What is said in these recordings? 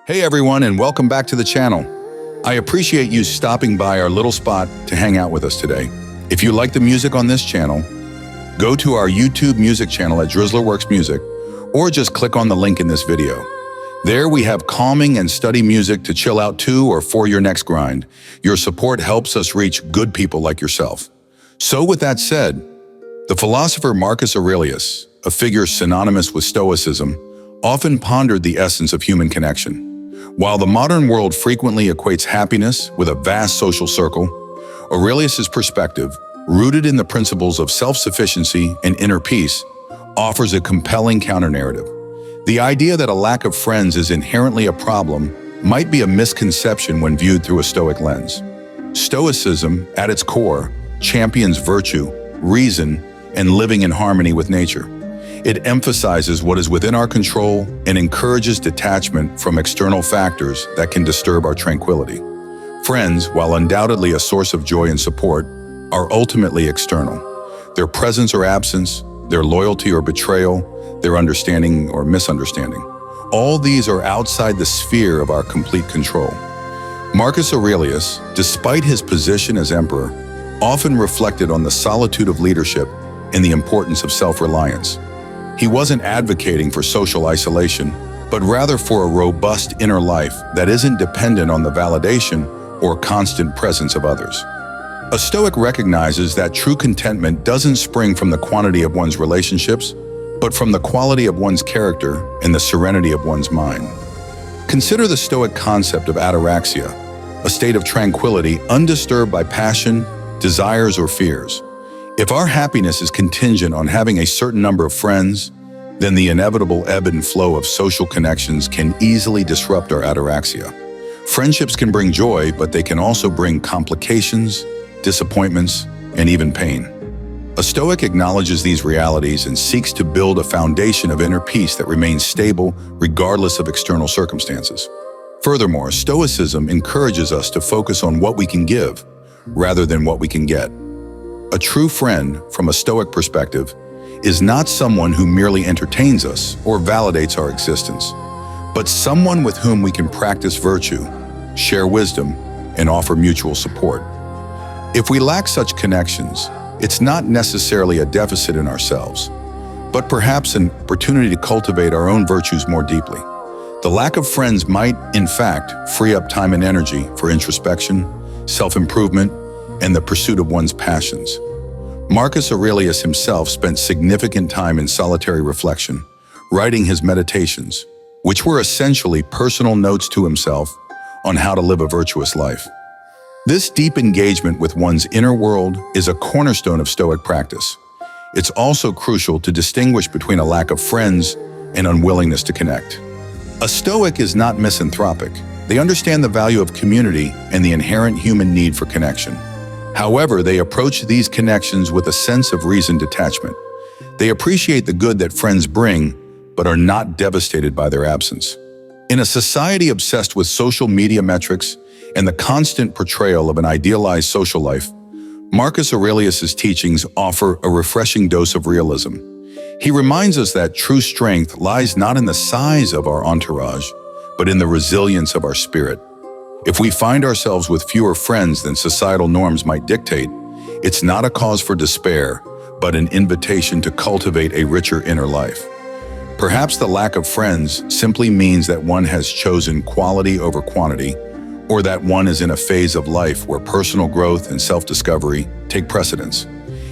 Hey everyone, and welcome back to the channel. I appreciate you stopping by our little spot to hang out with us today. If you like the music on this channel, go to our YouTube music channel at Drizzlerworks Music, or just click on the link in this video. There we have calming and study music to chill out to or for your next grind. Your support helps us reach good people like yourself. So with that said, the philosopher Marcus Aurelius, a figure synonymous with Stoicism, often pondered the essence of human connection. While the modern world frequently equates happiness with a vast social circle, Aurelius's perspective, rooted in the principles of self-sufficiency and inner peace, offers a compelling counter-narrative. The idea that a lack of friends is inherently a problem might be a misconception when viewed through a Stoic lens. Stoicism, at its core, champions virtue, reason, and living in harmony with nature. It emphasizes what is within our control and encourages detachment from external factors that can disturb our tranquility. Friends, while undoubtedly a source of joy and support, are ultimately external. Their presence or absence, their loyalty or betrayal, their understanding or misunderstanding. All these are outside the sphere of our complete control. Marcus Aurelius, despite his position as emperor, often reflected on the solitude of leadership and the importance of self-reliance. He wasn't advocating for social isolation, but rather for a robust inner life that isn't dependent on the validation or constant presence of others. A Stoic recognizes that true contentment doesn't spring from the quantity of one's relationships, but from the quality of one's character and the serenity of one's mind. Consider the Stoic concept of Ataraxia, a state of tranquility undisturbed by passion, desires, or fears. If our happiness is contingent on having a certain number of friends, then the inevitable ebb and flow of social connections can easily disrupt our ataraxia. Friendships can bring joy, but they can also bring complications, disappointments, and even pain. A Stoic acknowledges these realities and seeks to build a foundation of inner peace that remains stable regardless of external circumstances. Furthermore, Stoicism encourages us to focus on what we can give rather than what we can get. A true friend, from a Stoic perspective, is not someone who merely entertains us or validates our existence, but someone with whom we can practice virtue, share wisdom, and offer mutual support. If we lack such connections, it's not necessarily a deficit in ourselves, but perhaps an opportunity to cultivate our own virtues more deeply. The lack of friends might, in fact, free up time and energy for introspection, self-improvement, and the pursuit of one's passions. Marcus Aurelius himself spent significant time in solitary reflection, writing his meditations, which were essentially personal notes to himself on how to live a virtuous life. This deep engagement with one's inner world is a cornerstone of Stoic practice. It's also crucial to distinguish between a lack of friends and unwillingness to connect. A Stoic is not misanthropic. They understand the value of community and the inherent human need for connection. However, they approach these connections with a sense of reasoned detachment. They appreciate the good that friends bring, but are not devastated by their absence. In a society obsessed with social media metrics and the constant portrayal of an idealized social life, Marcus Aurelius's teachings offer a refreshing dose of realism. He reminds us that true strength lies not in the size of our entourage, but in the resilience of our spirit. If we find ourselves with fewer friends than societal norms might dictate, it's not a cause for despair, but an invitation to cultivate a richer inner life. Perhaps the lack of friends simply means that one has chosen quality over quantity, or that one is in a phase of life where personal growth and self-discovery take precedence.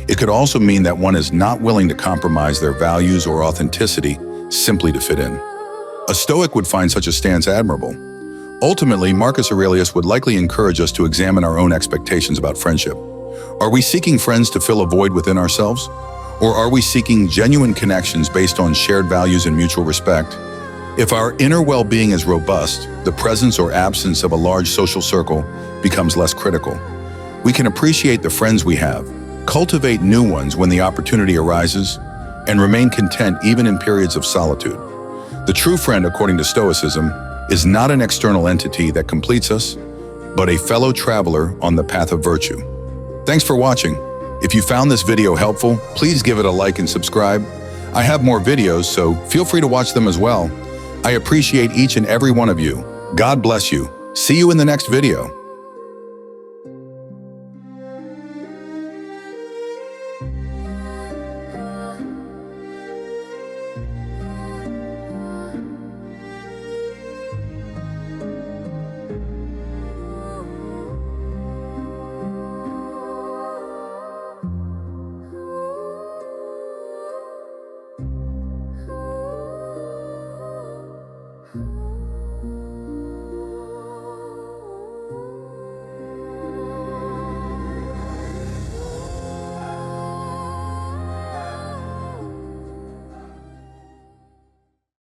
It could also mean that one is not willing to compromise their values or authenticity simply to fit in. A Stoic would find such a stance admirable. Ultimately, Marcus Aurelius would likely encourage us to examine our own expectations about friendship. Are we seeking friends to fill a void within ourselves? Or are we seeking genuine connections based on shared values and mutual respect? If our inner well-being is robust, the presence or absence of a large social circle becomes less critical. We can appreciate the friends we have, cultivate new ones when the opportunity arises, and remain content even in periods of solitude. The true friend, according to Stoicism, is not an external entity that completes us, but a fellow traveler on the path of virtue. Thanks for watching. If you found this video helpful, please give it a like and subscribe. I have more videos, so feel free to watch them as well. I appreciate each and every one of you. God bless you. See you in the next video.